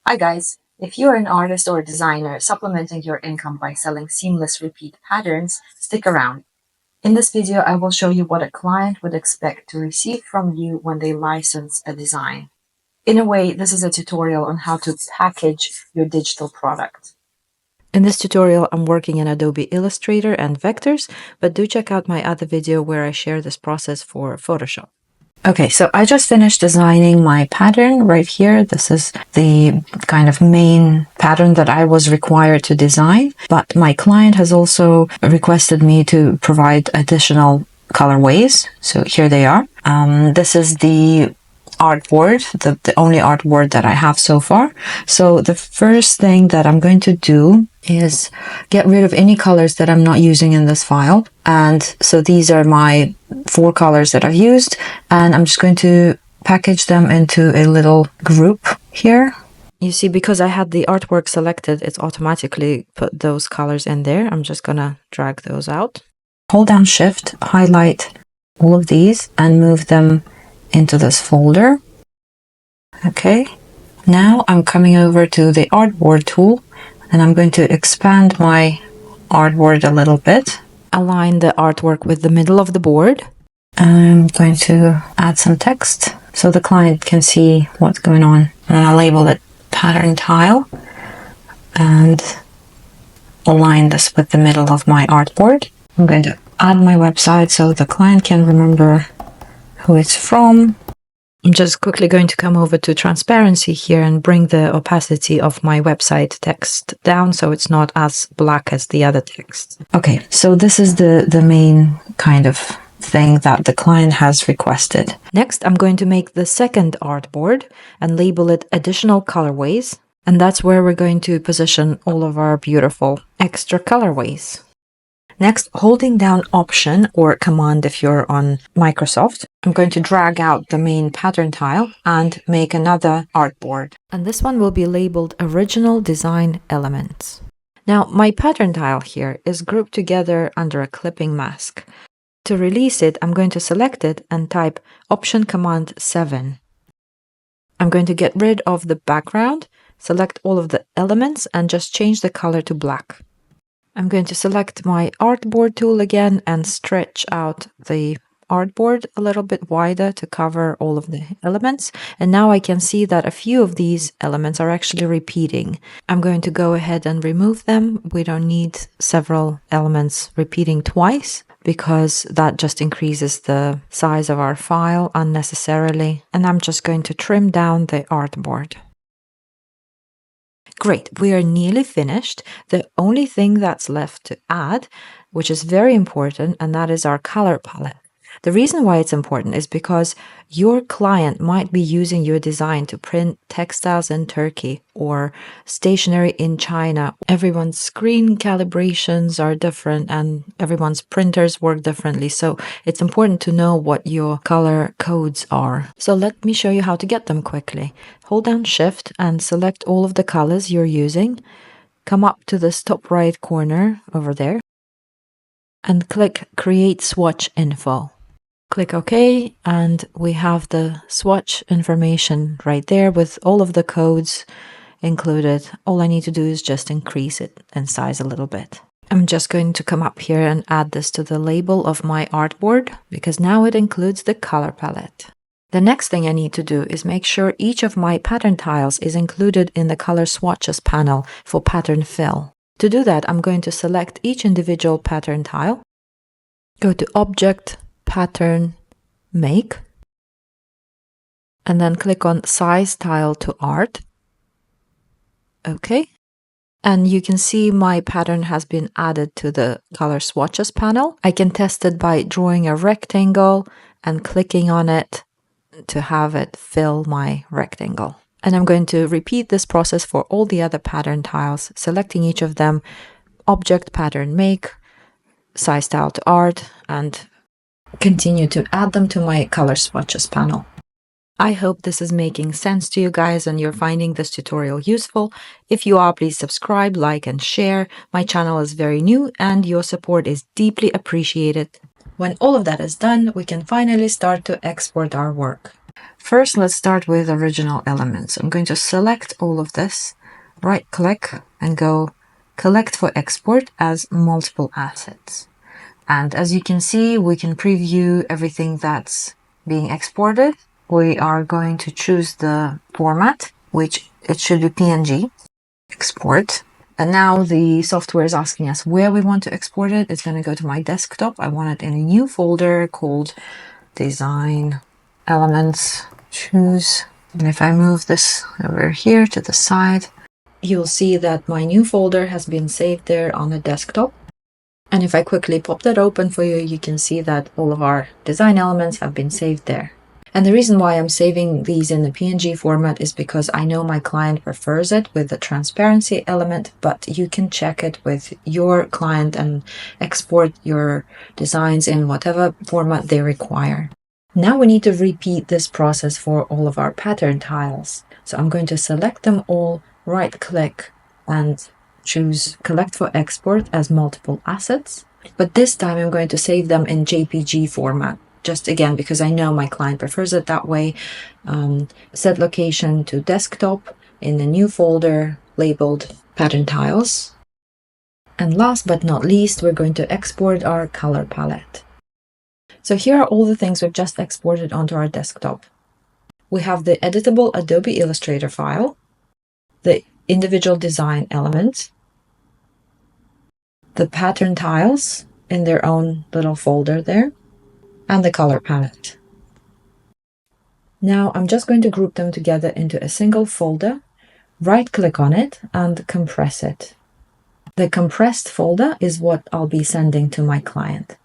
Hi guys! If you're an artist or a designer supplementing your income by selling seamless repeat patterns, stick around. In this video, I will show you what a client would expect to receive from you when they license a design. In a way, this is a tutorial on how to package your digital product. In this tutorial, I'm working in Adobe Illustrator and Vectors, but do check out my other video where I share this process for Photoshop. Okay, so I just finished designing my pattern right here. This is the kind of main pattern that I was required to design, but my client has also requested me to provide additional colorways. So here they are. This is the artboard, the only artboard that I have so far. So the first thing that I'm going to do is get rid of any colors that I'm not using in this file. And so these are my 4 colors that I've used, and I'm just going to package them into a little group here. You see, because I had the artwork selected, it's automatically put those colors in there. I'm just gonna drag those out. Hold down Shift, highlight all of these and move them into this folder. Okay, now I'm coming over to the artboard tool and I'm going to expand my artboard a little bit. Align the artwork with the middle of the board. I'm going to add some text so the client can see what's going on. And I'll label it pattern tile and align this with the middle of my artboard. I'm going to add my website so the client can remember who it's from. I'm just quickly going to come over to transparency here and bring the opacity of my website text down so it's not as black as the other text. Okay, so this is the main kind of thing that the client has requested. Next, I'm going to make the second artboard and label it additional colorways. And that's where we're going to position all of our beautiful extra colorways. Next, holding down Option or Command if you're on Microsoft, I'm going to drag out the main pattern tile and make another artboard. And this one will be labeled Original Design Elements. Now, my pattern tile here is grouped together under a clipping mask. To release it, I'm going to select it and type Option Command 7. I'm going to get rid of the background, select all of the elements and just change the color to black. I'm going to select my artboard tool again and stretch out the artboard a little bit wider to cover all of the elements. And now I can see that a few of these elements are actually repeating. I'm going to go ahead and remove them. We don't need several elements repeating twice because that just increases the size of our file unnecessarily. And I'm just going to trim down the artboard. Great, we are nearly finished. The only thing that's left to add, which is very important, and that is our color palette. The reason why it's important is because your client might be using your design to print textiles in Turkey or stationery in China. Everyone's screen calibrations are different and everyone's printers work differently. So it's important to know what your color codes are. So let me show you how to get them quickly. Hold down Shift and select all of the colors you're using. Come up to this top right corner over there and click Create Swatch Info. Click OK, and we have the swatch information right there with all of the codes included. All I need to do is just increase it in size a little bit. I'm just going to come up here and add this to the label of my artboard because now it includes the color palette. The next thing I need to do is make sure each of my pattern tiles is included in the color swatches panel for pattern fill. To do that, I'm going to select each individual pattern tile, go to Object, Pattern, Make, and then click on Size Tile to Art. Okay, and you can see my pattern has been added to the color swatches panel. I can test it by drawing a rectangle and clicking on it to have it fill my rectangle. And I'm going to repeat this process for all the other pattern tiles, selecting each of them, Object, Pattern, Make, Size Tile to Art, and continue to add them to my color swatches panel. I hope this is making sense to you guys and you're finding this tutorial useful. If you are, please subscribe, like, and share. My channel is very new and your support is deeply appreciated. When all of that is done, we can finally start to export our work. First, let's start with original elements. I'm going to select all of this, right click and go collect for export as multiple assets. And as you can see, we can preview everything that's being exported. We are going to choose the format, which it should be PNG, export. And now the software is asking us where we want to export it. It's going to go to my desktop. I want it in a new folder called Design Elements, choose. And if I move this over here to the side, you'll see that my new folder has been saved there on the desktop. And if I quickly pop that open for you, you can see that all of our design elements have been saved there. And the reason why I'm saving these in the PNG format is because I know my client prefers it with the transparency element, but you can check it with your client and export your designs in whatever format they require. Now we need to repeat this process for all of our pattern tiles. So I'm going to select them all, right click and choose collect for export as multiple assets. But this time I'm going to save them in JPG format. Just again, because I know my client prefers it that way. Set location to desktop in the new folder labeled pattern tiles. And last but not least, we're going to export our color palette. So here are all the things we've just exported onto our desktop. We have the editable Adobe Illustrator file, the individual design elements, the pattern tiles in their own little folder there, and the color palette. Now I'm just going to group them together into a single folder, right click on it and compress it. The compressed folder is what I'll be sending to my client.